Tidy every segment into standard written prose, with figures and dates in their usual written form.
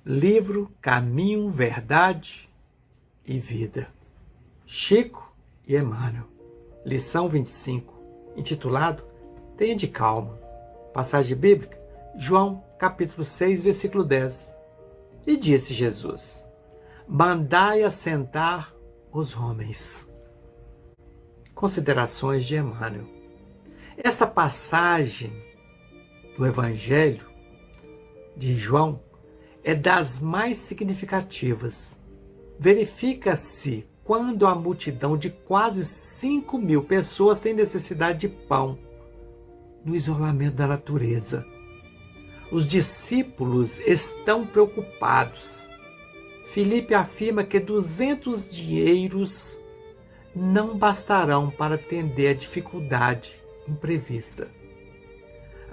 Livro Caminho, Verdade e Vida. Chico e Emmanuel. Lição 25, intitulado Tenha de calma. Passagem bíblica, João, capítulo 6, versículo 10. E disse Jesus: mandai assentar os homens. Considerações de Emmanuel. Esta passagem do Evangelho de João é das mais significativas. Verifica-se quando a multidão de quase 5.000 pessoas tem necessidade de pão, no isolamento da natureza. Os discípulos estão preocupados. Filipe afirma que 200 dinheiros não bastarão para atender a dificuldade imprevista.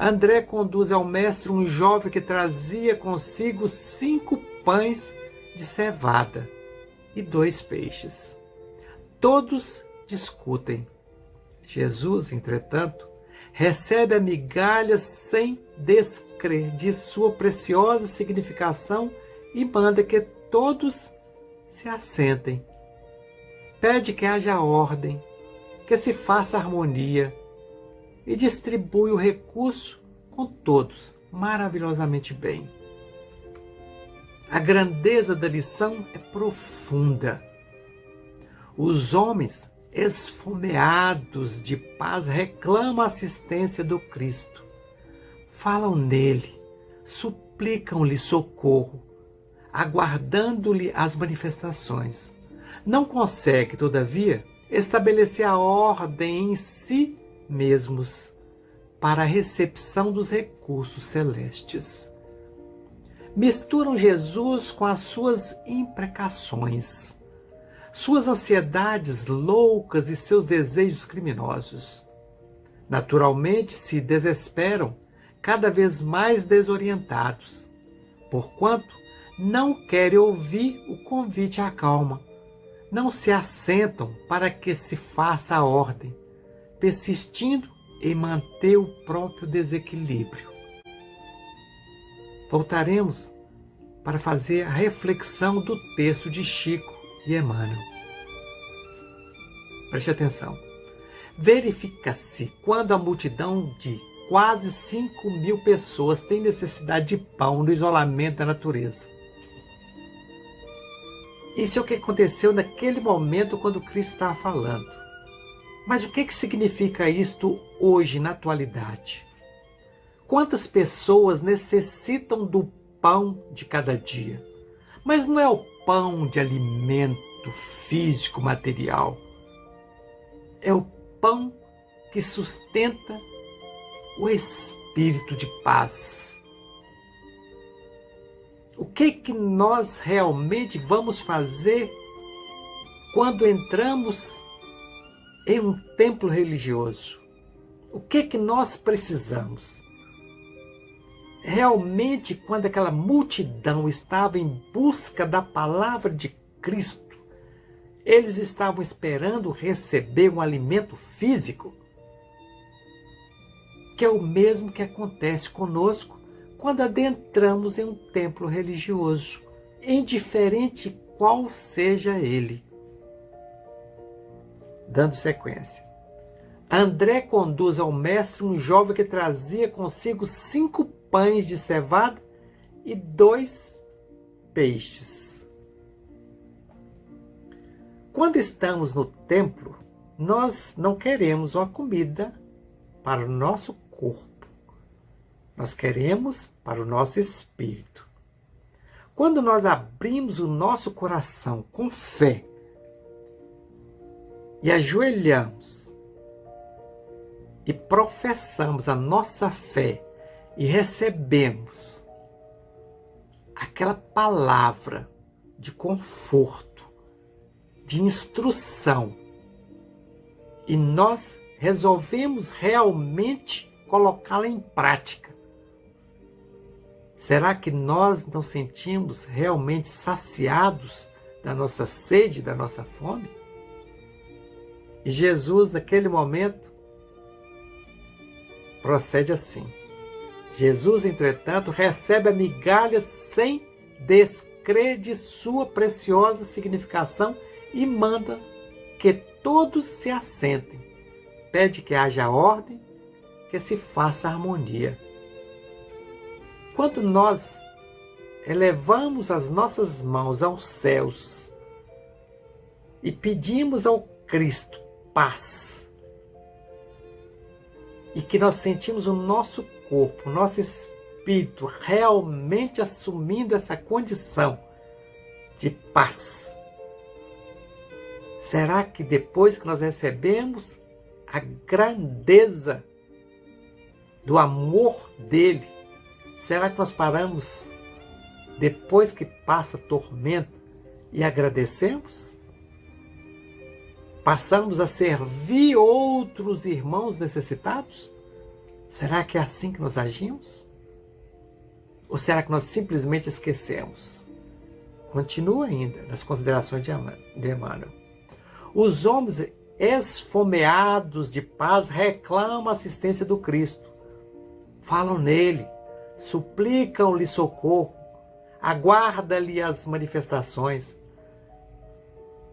André conduz ao mestre um jovem que trazia consigo 5 pães de cevada e 2 peixes. Todos discutem. Jesus, entretanto, recebe a migalha sem descrer de sua preciosa significação e manda que todos se assentem. Pede que haja ordem, que se faça harmonia e distribui o recurso com todos maravilhosamente bem. A grandeza da lição é profunda. Os homens esfomeados de paz reclamam a assistência do Cristo. Falam nele, suplicam-lhe socorro, aguardando-lhe as manifestações. Não consegue, todavia, estabelecer a ordem em si mesmos para a recepção dos recursos celestes. Misturam Jesus com as suas imprecações, suas ansiedades loucas e seus desejos criminosos. Naturalmente se desesperam, cada vez mais desorientados, porquanto não querem ouvir o convite à calma. Não se assentam para que se faça a ordem, persistindo em manter o próprio desequilíbrio. Voltaremos para fazer a reflexão do texto de Chico e Emmanuel. Preste atenção. Verifica-se quando a multidão de quase 5.000 pessoas tem necessidade de pão no isolamento da natureza. Isso é o que aconteceu naquele momento quando Cristo estava falando. Mas o que significa isto hoje, na atualidade? Quantas pessoas necessitam do pão de cada dia? Mas não é o pão de alimento físico, material. É o pão que sustenta o espírito de paz. O que nós realmente vamos fazer quando entramos em um templo religioso? O que nós precisamos? Realmente, quando aquela multidão estava em busca da palavra de Cristo, eles estavam esperando receber um alimento físico, que é o mesmo que acontece conosco quando adentramos em um templo religioso, indiferente qual seja ele. Dando sequência. André conduz ao mestre um jovem que trazia consigo 5 pães de cevada e 2 peixes. Quando estamos no templo, nós não queremos uma comida para o nosso corpo. Nós queremos para o nosso espírito. Quando nós abrimos o nosso coração com fé e ajoelhamos e professamos a nossa fé e recebemos aquela palavra de conforto, de instrução, e nós resolvemos realmente colocá-la em prática, será que nós não sentimos realmente saciados da nossa sede, da nossa fome? E Jesus, naquele momento, procede assim. Jesus, entretanto, recebe a migalha sem descrede sua preciosa significação e manda que todos se assentem. Pede que haja ordem, que se faça harmonia. Quando nós elevamos as nossas mãos aos céus e pedimos ao Cristo paz, e que nós sentimos o nosso corpo, o nosso espírito realmente assumindo essa condição de paz, será que depois que nós recebemos a grandeza do amor dele, será que nós paramos depois que passa tormento e agradecemos? Passamos a servir outros irmãos necessitados? Será que é assim que nós agimos? Ou será que nós simplesmente esquecemos? Continua ainda nas considerações de Emmanuel. Os homens esfomeados de paz reclamam a assistência do Cristo. Falam nele, suplicam-lhe socorro, aguarda-lhe as manifestações.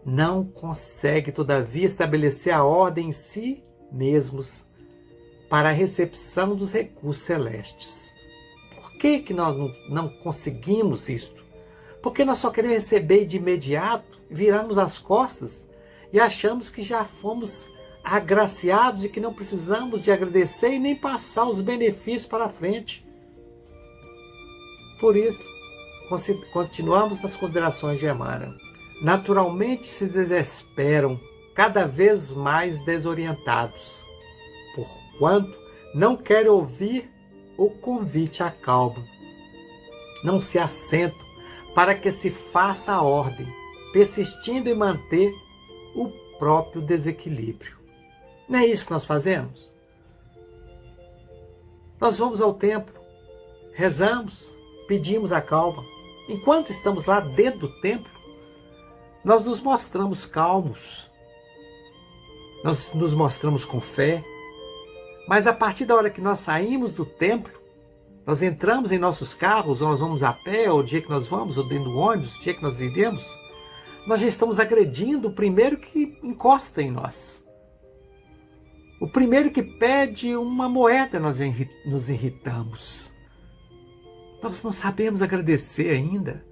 Não consegue, todavia, estabelecer a ordem em si mesmos para a recepção dos recursos celestes. Por que nós não conseguimos isto? Porque nós só queremos receber de imediato, viramos as costas e achamos que já fomos agraciados e que não precisamos de agradecer e nem passar os benefícios para a frente. Por isso, continuamos nas considerações de Emmanuel. Naturalmente se desesperam, cada vez mais desorientados, porquanto não querem ouvir o convite à calma. Não se assentam para que se faça a ordem, persistindo em manter o próprio desequilíbrio. Não é isso que nós fazemos? Nós vamos ao templo, rezamos, pedimos a calma. Enquanto estamos lá dentro do templo, nós nos mostramos calmos, nós nos mostramos com fé, mas a partir da hora que nós saímos do templo, nós entramos em nossos carros, ou nós vamos a pé, ou o dia que nós vamos, ou dentro do ônibus, o dia que nós iremos, nós já estamos agredindo o primeiro que encosta em nós. O primeiro que pede uma moeda, nós nos irritamos. Nós não sabemos agradecer ainda.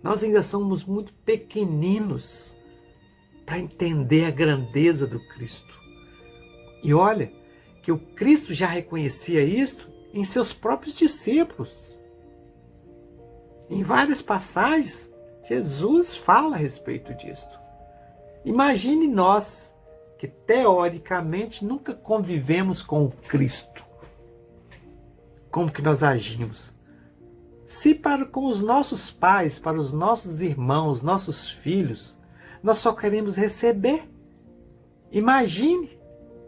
Nós ainda somos muito pequeninos para entender a grandeza do Cristo. E olha que o Cristo já reconhecia isto em seus próprios discípulos. Em várias passagens, Jesus fala a respeito disto. Imagine nós, que teoricamente nunca convivemos com o Cristo. Como que nós agimos? Se com os nossos pais, para os nossos irmãos, nossos filhos, nós só queremos receber. Imagine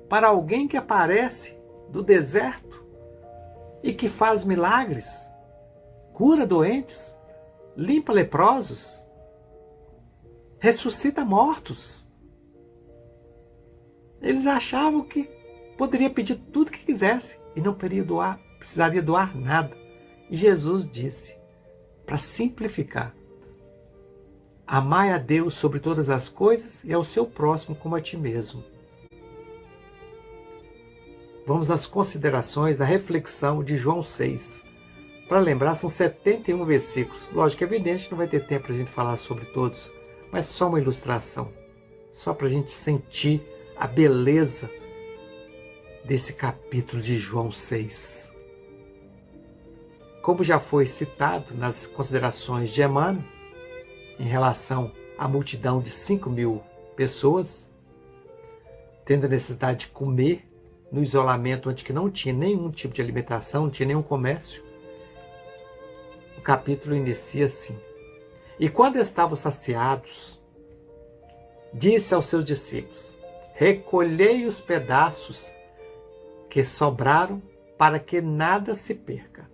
para alguém que aparece do deserto e que faz milagres, cura doentes, limpa leprosos, ressuscita mortos. Eles achavam que poderia pedir tudo que quisesse e não precisaria doar nada. E Jesus disse, para simplificar, amai a Deus sobre todas as coisas e ao seu próximo como a ti mesmo. Vamos às considerações da reflexão de João 6. Para lembrar, são 71 versículos. Lógico, é evidente, não vai ter tempo para a gente falar sobre todos, mas só uma ilustração, só para a gente sentir a beleza desse capítulo de João 6. Como já foi citado nas considerações de Emmanuel, em relação à multidão de 5.000 pessoas, tendo a necessidade de comer, no isolamento onde que não tinha nenhum tipo de alimentação, não tinha nenhum comércio, o capítulo inicia assim. E quando estavam saciados, disse aos seus discípulos, recolhei os pedaços que sobraram para que nada se perca.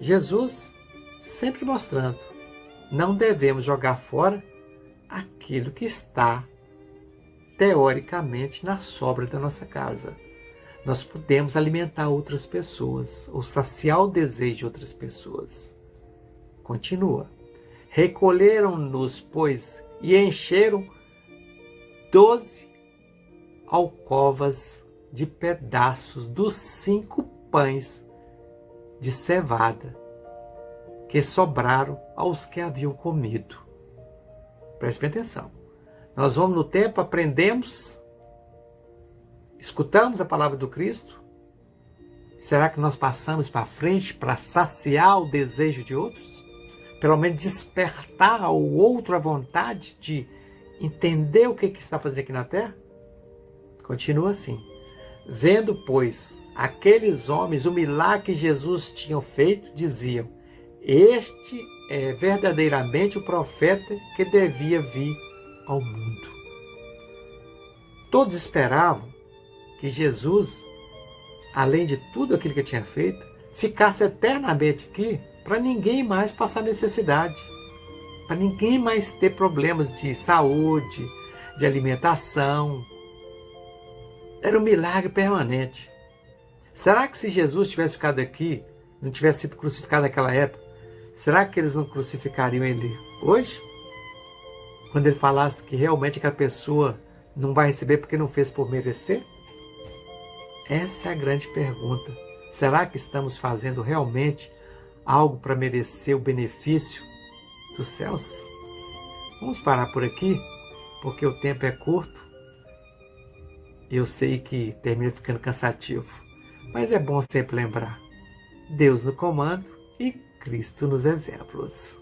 Jesus sempre mostrando, não devemos jogar fora aquilo que está teoricamente na sobra da nossa casa. nós podemos alimentar outras pessoas ou saciar o desejo de outras pessoas. Continua. Recolheram-nos, pois, e encheram 12 alcovas de pedaços dos 5 pães de cevada que sobraram aos que haviam comido. Preste bem atenção. Nós vamos no templo, aprendemos, escutamos a palavra do Cristo. Será que nós passamos para frente para saciar o desejo de outros? Pelo menos despertar ao outro a vontade de entender o que está fazendo aqui na terra? Continua assim. Vendo, pois, aqueles homens o milagre que Jesus tinha feito, diziam: este é verdadeiramente o profeta que devia vir ao mundo. Todos esperavam que Jesus, além de tudo aquilo que tinha feito, ficasse eternamente aqui para ninguém mais passar necessidade, para ninguém mais ter problemas de saúde, de alimentação. Era um milagre permanente. Será que se Jesus tivesse ficado aqui, não tivesse sido crucificado naquela época, será que eles não crucificariam ele hoje? Quando ele falasse que realmente aquela pessoa não vai receber porque não fez por merecer? Essa é a grande pergunta. Será que estamos fazendo realmente algo para merecer o benefício dos céus? Vamos parar por aqui, porque o tempo é curto. Eu sei que termina ficando cansativo, mas é bom sempre lembrar: Deus no comando e Cristo nos exemplos.